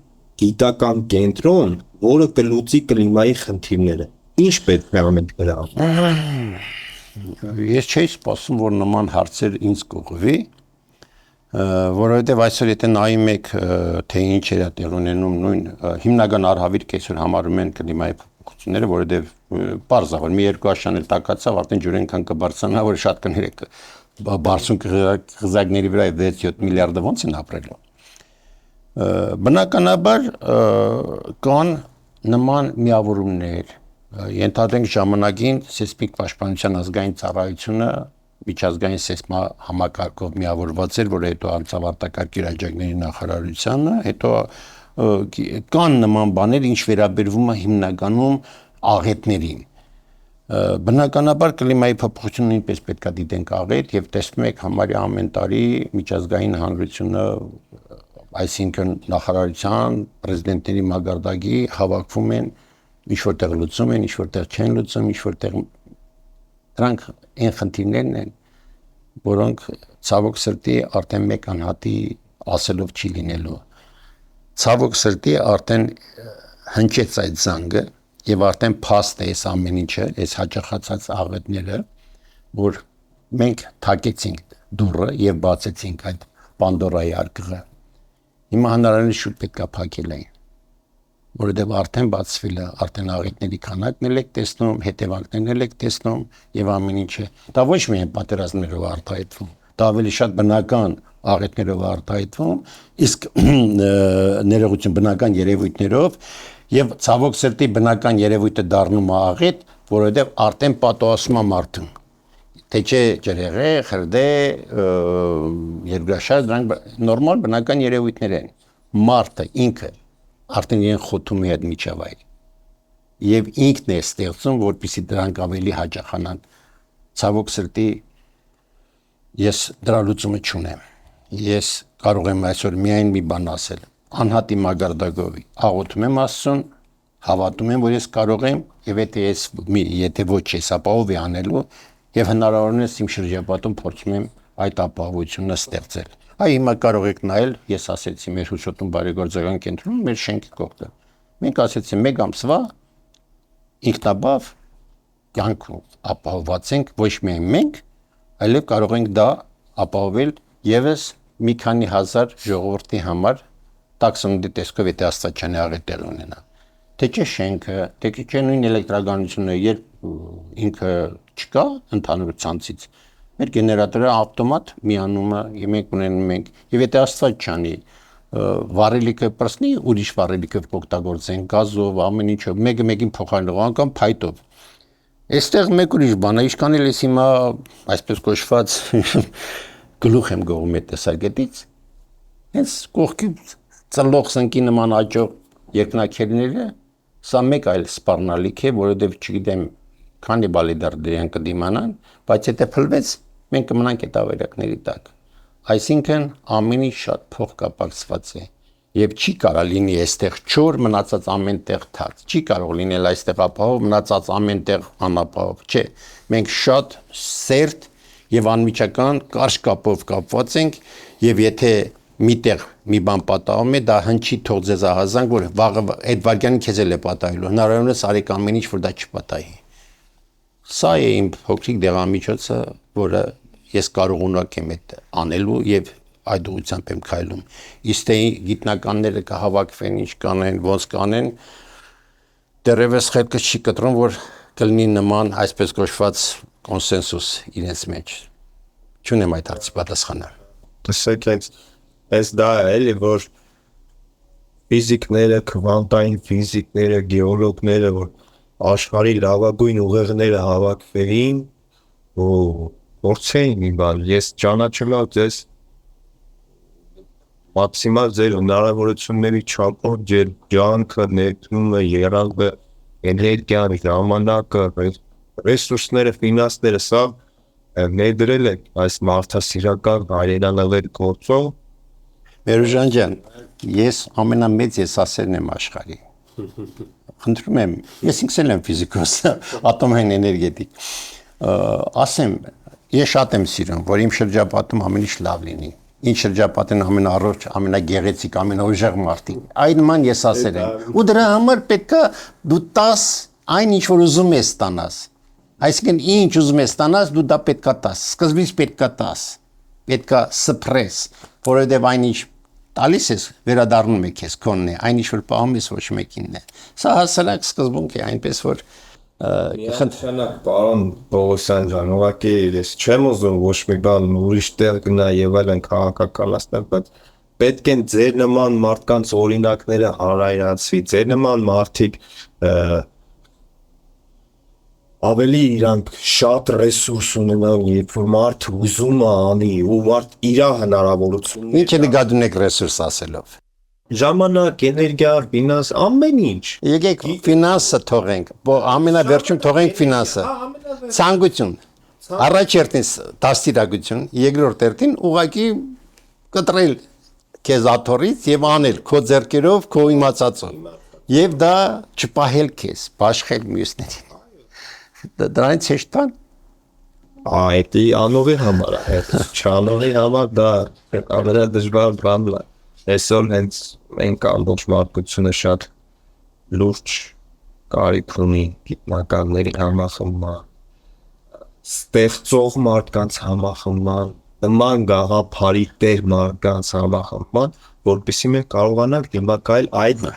գիտական կենտրոն, որը կլուծի կլիմայի խնդիրները։ Ինչ պետք է անել դրա։ Ես չէի սպասում, որ նման հարցեր ինձ կուղղվի, որովհետև այսօր եթե նայում եք, թե ինչ էր տեղ ունենում նույն հիմնական արհավիրք այսօր համարում են կլիմայի փոփոխությունները, որովհետև պարզ է, որ մի երկու աշան էլ տակացավ, արդեն ջուրը այնքան կբարձրանա, որ շատ կներեք բարձուն կղզակների վրա 6-7 միլիարդը ոնց են ապրելու։ Բնականաբար կան նման միավորումներ, ենթադրենք ժամանակին սեյսմիկ պաշտպանության ազգային ծառայությունը միջազգային սեյսմա համակարգով միավորված էր, որը հետո անցավ արտակարգ իրավիճակների նախարարությանը, հետո կան նման բաներ, ինչ վերաբերվում է հիմնականում աղետներին։ Բնականաբար կլիմայի փոփոխությունը նույնպես պետք է դիտենք աղետ եւ տեսնում եք համարյա ամեն տարի միջազգային հանրությունը, այսինքն նախարարության, պրեզիդենտների մակարդակի հավաքվում են, ինչ որտեղ լուծում են, ինչ որտեղ չեն լուծում, ինչ որտեղ դրանք այն խնդիրներն են, որոնք ցավոք սրտի արդեն մեկ անհատի ասելով չի լինելու։ Ցավոք սրտի արդեն հնչեց այդ զանգը եւ արդեն փաստ է այս ամեն ինչը, այս հաճախացած աղետները, որ մենք թակեցինք դուռը եւ բացեցինք այդ Պանդորայի արկղը։ Հիմա հնարավորինս շուտ պետք է փակել այն, որովհետեւ արդեն բացվել է, արդեն աղետների քանակն եք տեսնում, հետևանքներն եք տեսնում եւ ամեն ինչը։ Դա ոչ միայն պատերազմներով արտահայտվում, դա ավելի շատ բնական աղետներով արտահայտվում, իսկ ներողություն բնական երևույթներով եւ ցավոք սրտի բնական երևույթը դառնում է աղետ, որովհետեւ արդեն պատոհասում է մարդուն։ Թե չէ ջրեղե, խրդե, երկրաշարժ, դրանք նորմալ բնական երևույթներ են։ Մարդը ինքը արդեն իրեն խոթում է այդ միջավայրը եւ ինքն է ստեղծում, որպեսզի դրանք ավելի հաճախանան։ Ցավոք սրտի ես դրա լուծումը չունեմ։ Ես կարող եմ այսօր միայն մի բան ասել, անհատի մագարտակով աղոթում եմ Աստծուն, հավատում եմ, որ ես կարող եմ եւ եթե ոչ ես ապահով է անելու եւ հնարավորինս իմ շրջապատում փորձում եմ այդ ապահովությունը ստեղծել։ Այ հիմա կարող եք նայել, ես ասեցի մեր հուշոտում բարեգործական կենտրոնում մեր շենքի կողքը։ Մենք ասեցի 1 ամսվա ինքնաբավ կյանքով ապահովված ենք ոչ միայն մենք, այլև կարող ենք դա ապահովել եւս մի քանի հազար ժողովրդի համար տաքսոնի տեսքով եթե Աստվածյանի աղետեր ունենա։ Թե չէ շենքը, թե չէ նույն էլեկտրականությունը, երբ ինքը չկա ընդհանուր ցանցից, մեր գեներատորը ավտոմատ միանում է, եւ մենք ունենում ենք, եւ եթե Աստված չանի, վառելիքը պրսնի, ուրիշ վառելիքով կօգտագործեն, գազով, ամեն ինչով, մեկը մեկին փոխարինող, անգամ փայտով։ Այստեղ մեկ ուրիշ բան է, ինչքան էլ ես հիմա այսպես կոչված գլուխ եմ գողում այդ տեսակետից, հենց կողքի ծլող սնկի նման աճող երկնաքերները, սա մեկ այլ սպառնալիք է, որովհետև չգիտեմ քանի բալի դրան կդիմանան, բայց եթե փլվեց, մենք կմնանք այդ ավերակների տակ։ Այսինքն ամեն ինչ շատ փոխկապակցված է եւ չի կարող լինի այստեղ չոր մնացած ամեն տեղ թաց։ Չի կարող լինել այստեղ ապահով մնացած ամեն տեղ անապահով։ Չէ, մենք շատ սերտ եւ անմիջական կարճ կապով կապված ենք եւ եթե միտեղ մի բան պատահում է, դա հնչի թող ձեզ ահազանգ, որ վաղը այդ վարքյանին քեզ էլ է պատահելու։ Հնարավորինս արեք ամեն ինչ, որ դա չպատահի։ Սա է իմ փոքրիկ դեղամիջոցը, որը ես կարող ունակ եմ այդ անելու եւ այդ ուղղությամբ եմ քայլում։ Իսկ թե գիտնականները կհավաքվեն, ինչ կանեն, ոնց կանեն, դեռևս խելքը չի կտրում, որ կլինի նման այսպես կոչված կոնսենսուս իրենց մեջ։ Չունեմ այդ հարցի պատասխանը։ Տեսեք, այս դա է էլի, որ ֆիզիկները, քվանտային ֆիզիկները, գեոլոգները, որ աշխարհի լավագույն ուղեղները հավաքվեին, փորձեին մի բան, ես ճանաչելով ձեզ մաքսիմալ ձեր հնարավորությունների չափով ձեր ջանքը, ներդրումը, երանգը, էներգիան, ժամանակը, ռեսուրսները, ֆինանսները, սա ներդրել եք այս մարդասիրական հայրենալավեր գործով։ Մերուժան ջան, ես ամենամեծ եսասերն եմ աշխարհի։ Խնդրում եմ, ես ինքս եմ ֆիզիկոս, ատոմային էներգետիկ։ Ասեմ, ես շատ եմ սիրում, որ իմ շրջապատում ամեն ինչ լավ լինի։ Ինչ շրջապատեն ամենառողջ, ամենագեղեցիկ, ամենաուժեղ մարդիկ։ Այդ նման եսասեր են։ Ու դրա համար պետքա դու 10 այն ինչ որ ուզում ես ստանաս, այսինքն ինչ ուզում ես ստանաս, դու դա պետքա տաս, սկզբից պետքա տաս, պետքա սփռես, որովհետև այն ինչ տալիս ես, վերադառնում է քեզ քոնն է, այն ինչ որ պահում ես ոչ մեկինն է։ Սա հասարակ սկզբունք է, այնպես որ Խնդրանակ պարոն Պողոսյան ջան, ուղղակի ես չեմ ուզում ոչ մի բան ուրիշ տեղ գնա եւ այլն քաղաքականացնել, բայց պետք են ձեր նման մարդկանց օրինակները հանրայնացվի, ձեր նման մարդիկ ավելի իրանք շատ ռեսուրս ունենան, երբ որ մարդ ուզում է անի ու մարդ իր հնարավորությունները ինչ է նկատում եք ռեսուրս ասելով։ ժամանակ, էներգիա, ֆինանս, ամեն ինչ։ Եկեք ֆինանսը թողենք, ամենավերջում թողենք ֆինանսը։ Ցանկություն։ Առաջերտին դաստիարակություն, երկրորդ երթին ուղղակի կտրել քեզ աթորից եւ անել քո ձեռքերով, քո իմացածով։ Եվ դա չպահել քեզ, բաշխել մյուսներին։ Դրանից հեշտան։ Այդի անողի համար է, այդ չանողի համար դա ավելի դժվար բան է։ Այսօր հենց մենք ամբողջ մարդկությունը շատ լուրջ կարիք ունի գիտնականների համախմբման, ստեղծող մարդկանց համախմբման, նման գաղափարի տեր մարդկանց համախմբման, որպեսզի մենք կարողանանք դիմակայել այդ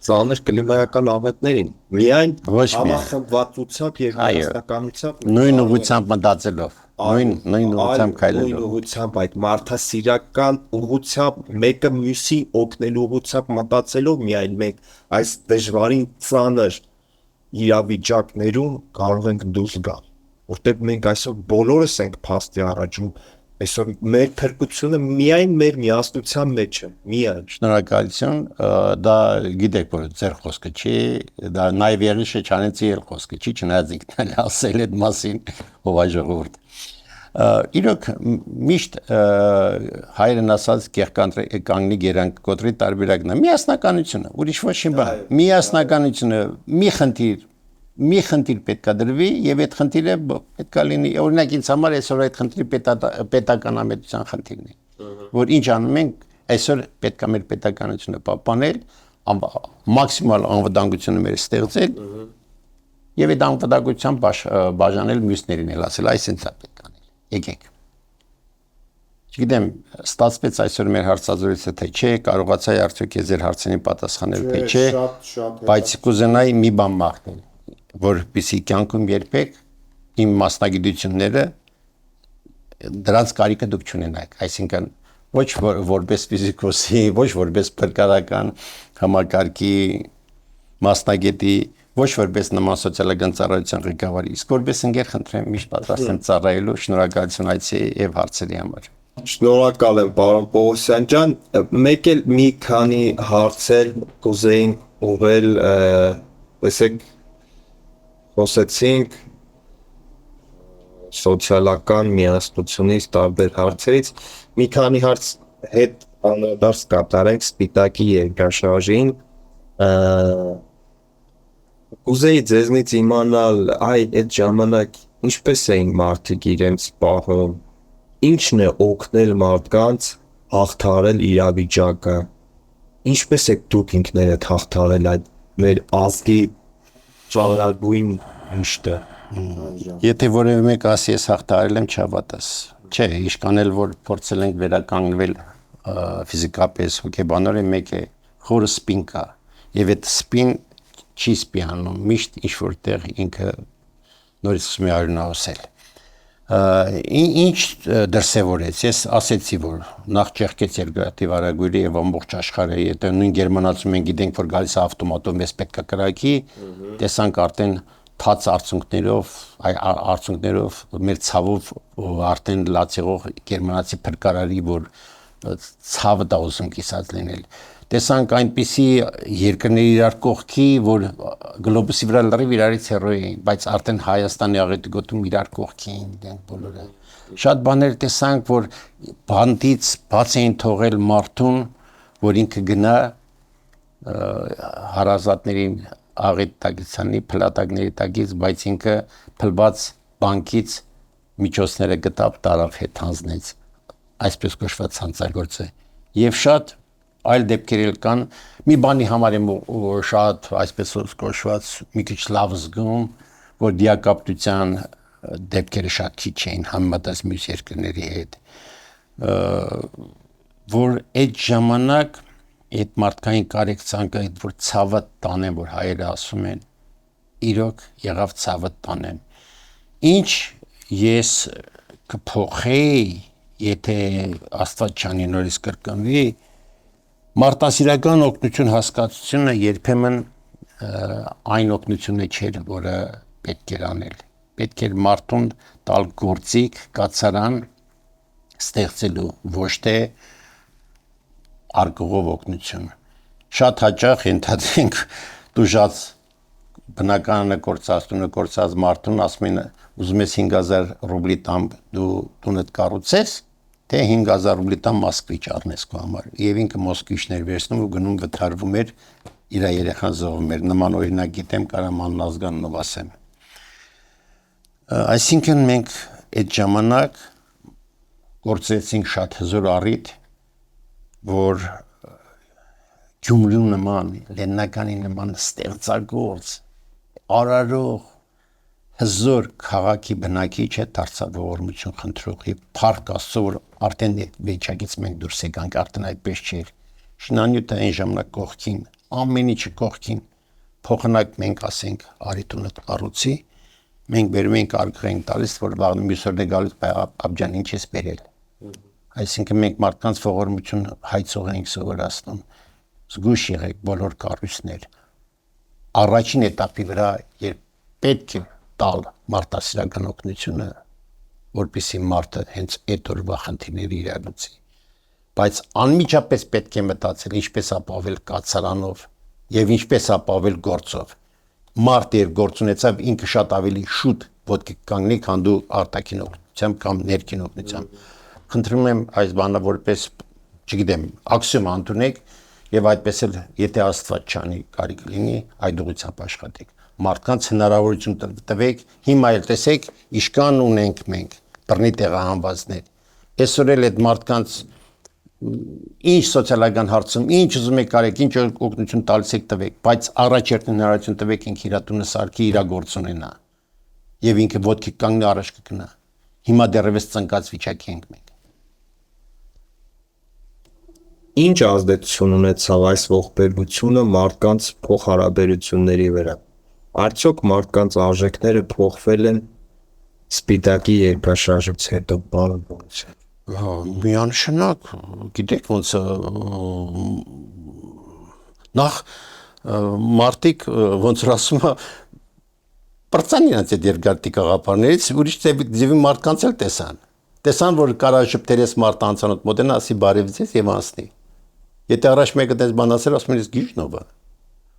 ծանր կլիմայական աղետներին։ Միայն համախմբվածությամբ եւ հաստատականությամբ նույն ուղղությամբ մտածելով, նույն ուղղությամբ քայլելով։ Նույն ուղղությամբ այդ մարդասիրական ուղղությամբ մեկը մյուսի օգնելու ուղղությամբ մտածելով միայն մենք այս դժվարին ծանր իրավիճակներում կարող ենք դուրս գալ, որտեղ մենք այսօր բոլորս ենք փաստի առաջում, այսօր մեր փրկությունը միայն մեր միասնության մեջ է, միայն։ Շնորհակալություն, դա գիտեք որ ձեր խոսքը չի, դա նաև Եղիշե Չանեցի էլ խոսքը չի, չնայած ինքն էլ ասել այդ մասին հովաժողովուրդ։ Իրոք միշտ հայերեն ասած կեղկանգնի գերանք կոտրի տարբերակն է միասնականությունը, ուրիշ ոչ մի բան։ Միասնականությունը մի խնդիր պետքա դրվի եւ այդ խնդիրը պետքա լինի, օրինակ ինձ համար այսօր այդ խնդիրը պետականամետության խնդիրն է, որ ինչ անում ենք այսօր պետքա մեր պետականությունը պահպանել, մաքսիմալ անվտանգությունը մեր ստեղծել եւ այդ անվտանգությամբ բաժանել մյուսներին էլ ասել, այս ինձ է պետք անել։ Եկեք։ Չգիտեմ, ստացվեց այսօր մեր հարցազրույցը թե չէ, կարողացա արդյոք ես ձեր հարցերին պատասխանել թե չէ, բայց կուզենայի մի բան մաղթել, որպեսզի կյանքում երբեք իմ մասնագիտությունները դրանց կարիքը դուք չունենաք, այսինքն ոչ որպես ֆիզիկոսի, ոչ որպես փրկարական համակարգի մասնագետի, ոչ որպես նման սոցիալական ծառայության ղեկավարի, իսկ որպես ընկեր խնդրեմ միշտ պատրաստ եմ ծառայելու, շնորհակալություն այցի եւ հարցերի համար։ Շնորհակալ եմ պարոն Պողոսյան ջան, մեկ էլ մի քանի հարցեր կուզեինք ուղղել, ասեք խոսեցինք սոցիալական միասնությունից տարբեր հարցերից, մի քանի հարց հետ անդրադարձ կատարենք Սպիտակի երկրաշարժին, կուզեի ձեզնից իմանալ այդ ժամանակ ինչպես էին մարդիկ իրենց պահում, ինչն է օգնել մարդկանց հաղթահարել իրավիճակը, ինչպես եք դուք ինքներդ հաղթահարել այդ մեր ազգի ծանրագույն միշտը։ Եթե որևէ մեկ ասի ես հաղթահարել եմ, չհավատաս։ Չէ, իշքան էլ որ փորձել ենք վերականգնվել ֆիզիկապես, հոգեբանորեն մեկ է խորը սպին կա, եւ այդ սպին չի սպիանում, միշտ ինչ-որ տեղ ինքը նորից սկսում է արյունահոսել։ Ինչ դրսևորեց, ես ասեցի, որ նախ ճեղքեց երկրատիվ արագույրը եւ ամբողջ աշխարհը, եթե նույն գերմանացում մենք գիտենք, որ գալիս է ավտոմատով մեզ պետք է կրակի, տեսանք արդեն թաց արցունքներով մեր ցավով արդեն լացեղող գերմանացի փրկարարի, որ ցավը դա ուզում կիսած լինել։ Տեսանք այնպիսի երկրների իրար կողքի, որ գլոբուսի վրա լրիվ իրարից հեռու էին, բայց արդեն Հայաստանի աղետի գոտում իրար կողքի էին դենք բոլորը։ Շատ բաներ տեսանք, որ բանդից բաց էին թողել մարդուն, որ ինքը գնա հարազատներին աղետ տակիցանի, փլատակների տակից, բայց ինքը փլված բանկից միջոցները գտավ, տարավ հետ հանձնեց, այսպես կոչված հանցագործը։ Եվ շատ այլ դեպքեր էլ կան։ Մի բանի համար եմ շատ այսպես կոչված մի քիչ լավ զգում, որ դիակապտության դեպքերը շատ քիչ էին համեմատած մյուս երկրների հետ, որ այդ ժամանակ այդ մարդկային կարեկցանքը, այդ որ ցավը տանեմ, որ հայերը ասում են, իրոք եղավ ցավը տանեմ։ Ինչ ես կփոխեի, եթե Աստված չանի նորից կրկնվի, մարդասիրական օգնություն հասկացությունը երբեմն այն օգնությունը չէր, որը պետք էր անել։ Պետք էր մարդուն տալ գործիք, կացարան ստեղծելու, ոչ թե արգողով օգնություն։ Շատ հաճախ ենթադրենք դուժած բնականը կործած մարդուն ասում են ուզում ես 5000 ռուբլի տամ դու տունդ կառուցես, թե 5000 ռուբլի տամ Մոսկվիչ առնես քո համար։ Եվ ինքը Մոսկվիչներ վերցնում ու գնում վթարվում էր, իր երեխան զոհվում էր։ Նման օրինակ գիտեմ, կարամ անազգաննով ասեմ։ Այսինքն մենք այդ ժամանակ գործեցինք շատ հզոր առիթ, որ Գյումրու նման, Լեննականի նման ստեղծագործ, արարող, հզոր քաղաքի բնակիչը դարձավ ողորմություն խնդրող եւ փառք Աստծո, որ արդեն այդ վիճակից մենք դուրս եկանք, արդեն այդպես չէր։ Շնանյութը այն ժամանակ կողքին, ամեն ինչը կողքին, փոխանակ մենք ասենք արիտունը կառուցի, մենք բերում ենք արգղ ենք տալիս, որ վաղ մյուս օրն է գալիս աբջան ինչ ես բերել։ Այսինքն մենք մարդկանց ողորմություն հայցող ենք սովորացնում։ Զգույշ եղեք բոլոր կառույցներ։ Առաջին этаպի վրա երբ պետք է տալ մարդասիրական օգնությունը, որպեսզի մարդը հենց այդ օրվա խնդիրները իրարուցի։ Բայց անմիջապես պետք է մտածել ինչպես ապավել կացարանով եւ ինչպես ապավել գործով։ Մարդը երբ գործ ունեցավ, ինքը շատ ավելի շուտ ոտքի կանգնի, քան դու արտաքին օգնությամբ կամ ներքին օգնությամբ։ Խնդրում եմ այս բանը որպես, չգիտեմ, աքսիոմ ընդունեք եւ այդպես էլ եթե Աստված չանի կարիք լինի, այդ ուղղությամբ աշխատեք։ Մարդկանց հնարավորություն տվեք, հիմա էլ տեսեք, իշքան ունենք մենք բռնի տեղահանվածներ։ Այսօր էլ այդ մարդկանց ինչ սոցիալական հարցում, ինչ ուզում եք կարեք, ինչ օգնություն տալիս եք տվեք, բայց առաջերտ հնարավորություն տվեք ինքը իր տունը սարքի, իր գործ ունենա եւ ինքը ոտքի կանգնի առաջ կգնա։ Հիմա դեռևս ծնկած վիճակի ենք մենք։ Ինչ ազդեցություն ունեցավ այս ողբերգությունը մարդկանց փոխհարաբերությունների վրա։ Արդյոք մարդկանց արժեքները փոխվել են Սպիտակի երկրաշարժից հետո բանվորից։ Միանշանակ, գիտեք ոնց նախ մարդիկ ոնց որ ասում է բրծան իրենց այդ երկարտի կաղապարներից ուրիշ ձևի մարդկանց էլ տեսան որ կարա շփթերես մարդ անցանոթ մոտենա ասի բարև ձեզ եւ անցնի եթե առաջ մեկը դες բան ասել ասում ես գիժնով է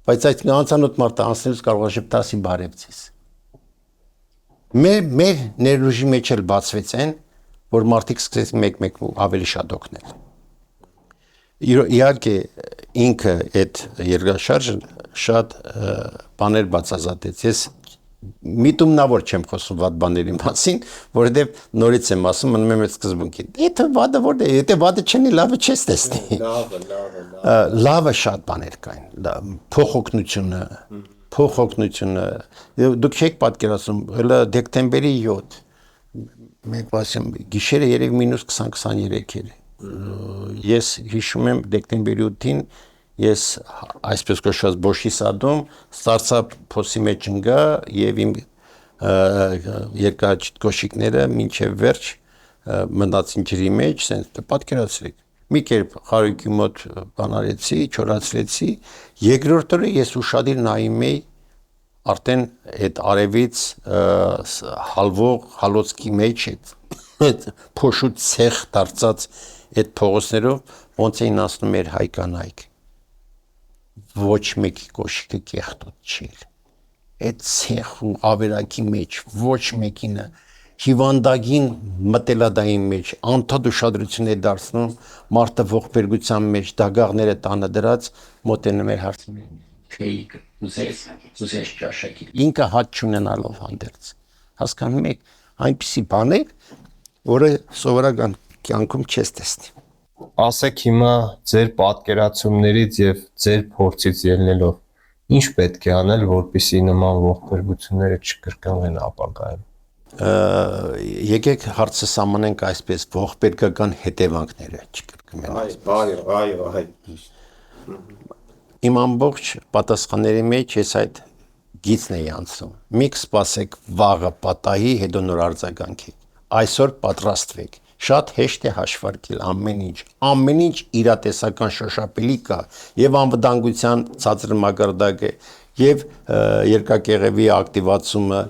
բայց այդ անցանոթ մարդը անցնելուց կարող է շփթա ասի բարև ձեզ մեր ներուժի մեջ էլ բացվեց այն որ մարդիկ սկսեցին մեկ-մեկ ավելի շատ օգնել իհարկե ինքը այդ երկրաշարժը շատ բաներ բացազատեց ես միտումնավոր չեմ խոսում վատ բաների մասին, որովհետև նորից եմ ասում, մնում եմ այդ սկզբունքին։ Եթե վատը որտե՞ղ է, եթե վատը չնի, լավը չես տեսնի։ Լավը շատ բաներ կային, փոխօգնությունը, դուք չեք պատկերացնում, հələ դեկտեմբերի 7, մենք ասեմ, գիշերը երևի մինուս 20-23 էր։ Ես հիշում եմ դեկտեմբերի 8-ին ես այսպես կոչված Բոշի սադում ստարցափ փոսի մեջ ընկա եւ իմ երկաչիտ կոշիկները մինչեւ վերջ մնացին ջրի մեջ, sense պատկերացրեք։ Մի կերպ խարույկի մոտ բանարեցի, չորացրեցի, երկրորդ օրը ես ուշադիր նայում էի արդեն այդ արևից հալվող հալոցքի մեջ այդ փոշու ցեխ դարձած այդ փողոցներով ոնց էին ասնում մեր հայ կանայք ոչ մեկի կոշիկը կեղտոտ չէր այդ ցեխու ավերակի մեջ ոչ մեկինը հիվանդագին մտելադային մեջ անդադ ուշադրություն է դարձնում մարդը ողբերգության մեջ դագաղները տանը դրած մոտենում էր հարցնում քեյք ուզես ճաշակի ինքը հաճ չունենալով հանդերձ հասկանում եք այնպիսի բաներ որը սովորական կյանքում չես տեսնի Ասեք հիմա ձեր պատկերացումներից եւ ձեր փորձից ելնելով ինչ պետք է անել, որպեսզի նման ողբերգությունները չկրկնվեն ապագայում։ Եկեք հարցը սահմանենք այսպես, ողբերգական հետևանքները չկրկնվեն։ Այո։ Իմ ամբողջ պատասխանների մեջ ես այդ գիծն էի անցնում։ Մի կսպասեք վաղը պատահի, հետո նոր արձագանքի։ Այսօր պատրաստվեք։ Շատ հեշտ է հաշվարկել ամեն ինչ իրատեսական շոշափելի կա, եւ անվտանգության ցածր մակարդակը, եւ երկակեղևի ակտիվացումը,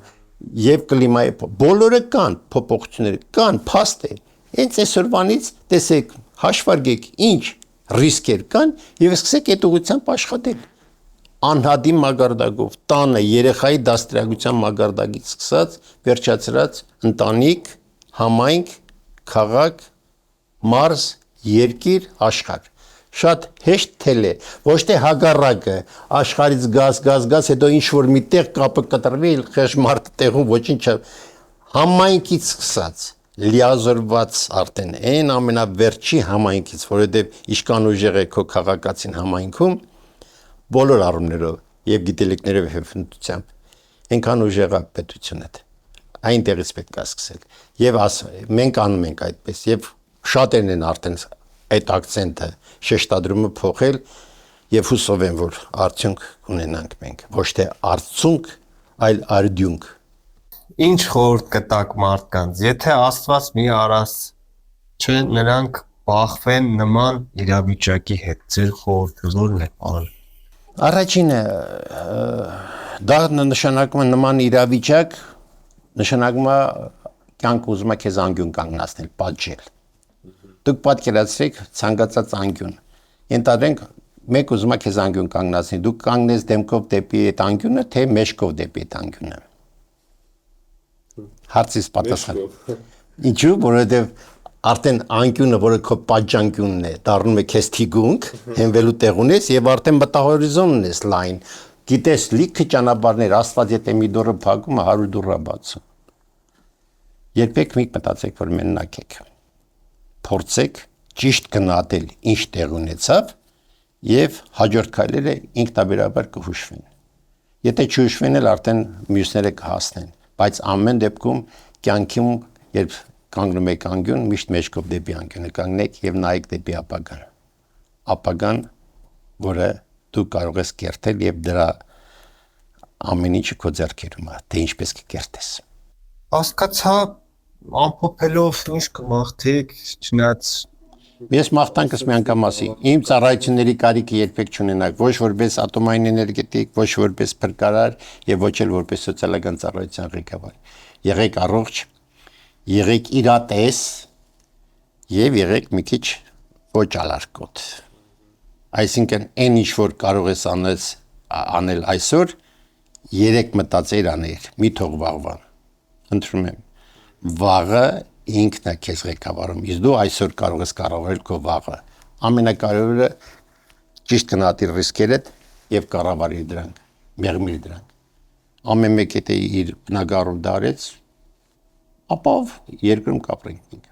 եւ կլիմայի բոլորը կան, փոփոխություններ կան, փաստ է։ Հենց այսօրվանից տեսեք, հաշվարկեք ինչ ռիսկեր կան եւ սկսեք այդ ուղղությամբ աշխատել։ Անհադի մակարդակով, տանը, երեխայի դաստիարակության մակարդակից սկսած, վերջացրած ընտանիք, համայնք, քաղաք, մարզ, երկիր, աշխարհ։ Շատ հեշտ թել է, ոչ թե հագարակը, աշխարհից գազ, հետո ինչ որ մի տեղ կապը կտրվի, խեղճ մարդը տեղում ոչինչ համայնքից սկսած, լիազորված արդեն այն ամենավերջի համայնքից, որովհետև իշքան ուժեղ է քո քաղաքացին համայնքում, բոլոր առումներով եւ գիտելիքներով եւ հնտությամբ, այնքան ուժեղ է պետությունը։ Այնտեղից պետք է սկսել։ Եվ մենք անում ենք այդպես, եւ շատերն են արդեն այդ акցենտը շեշտադրումը փոխել եւ հուսով եմ, որ արդյունք կունենանք մենք, ոչ թե արդյունք, այլ արդյունք։ Ինչ խորհուրդ կտաք մարդկանց, եթե Աստված մի արած, չէ, նրանք բախվեն նման իրավիճակի հետ, ձեր խորհուրդը ո՞րն է, պարոն։ Առաջինը դա նշանակում է նման իրավիճակ, նշանակում է կյանք ուզում է քեզ անկյուն կանգնացնել, պատժել։ Դուք պատկերացրեք ցանկացած անկյուն։ Ենթադրենք մեկ ուզում է քեզ անկյուն կանգնացնել, դուք կանգնես դեմքով դեպի այդ անկյունը, թե մեջքով դեպի այդ անկյունը։ Հարցից պատասխան։ Ինչու՞, որովհետև արդեն անկյունը, որը քո պատժանկյունն է, դառնում է քեզ թիգունք, հենվելու տեղ ունես եւ արդեն մտահորիզոն ունես լայն։ Գիտես լիքը ճանապարհներ, Աստված եթե մի դուռը փակում է, 100 դուռ է բացում։ Երբեք մի մտածեք, որ մենակ եք։ Փորձեք ճիշտ գնահատել ինչ տեղ ունեցավ եւ հաջորդ քայլերը ինքնաբերաբար կհուշվեն։ Եթե չհուշվեն էլ արդեն մյուսները կհասնեն, բայց ամեն դեպքում կյանքում երբ կանգնում եք անկյուն, միշտ մեջքով դեպի անկյունը կանգնեք եւ նայեք դեպի ապագան։ Ապագան, որը դու կարող ես կերտել եւ դրա ամեն ինչը քո ձեռքերում է, թե ինչպես կկերտես։ Հասկացա, ամփոփելով ինչ կմաղթեք, չնայած Ես մաղթանքս մի անգամ ասի, իմ ծառայությունների կարիքը երբեք չունենաք, ոչ որպես ատոմային էներգետիկ, ոչ որպես փրկարար եւ ոչ էլ որպես սոցիալական ծառայության ղեկավար։ Եղեք առողջ, եղեք իրատես եւ եղեք մի քիչ ոչ ալարկոտ։ Այսինքն այն ինչ որ կարող ես անել այսօր, երեք մտածեր անել, մի թող վաղվան։ Խնդրում եմ, վաղը ինքն է քեզ ղեկավարում, իսկ դու այսօր կարող ես կառավարել քո վաղը։ Ամենակարևորը ճիշտ գնահատել ռիսկերդ եւ կառավարել դրանք, մեղմել դրանք։ Ամեն մեկը եթե իր բնակարարով դարեց, ապա երկրում կապրենք մենք։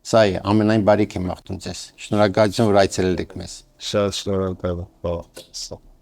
Սա է, ամենայն բարիք եմ մաղթում ձեզ։ Շնորհակալություն, որ այցելել եք մեզ։ շատ շնորհակալ եմ։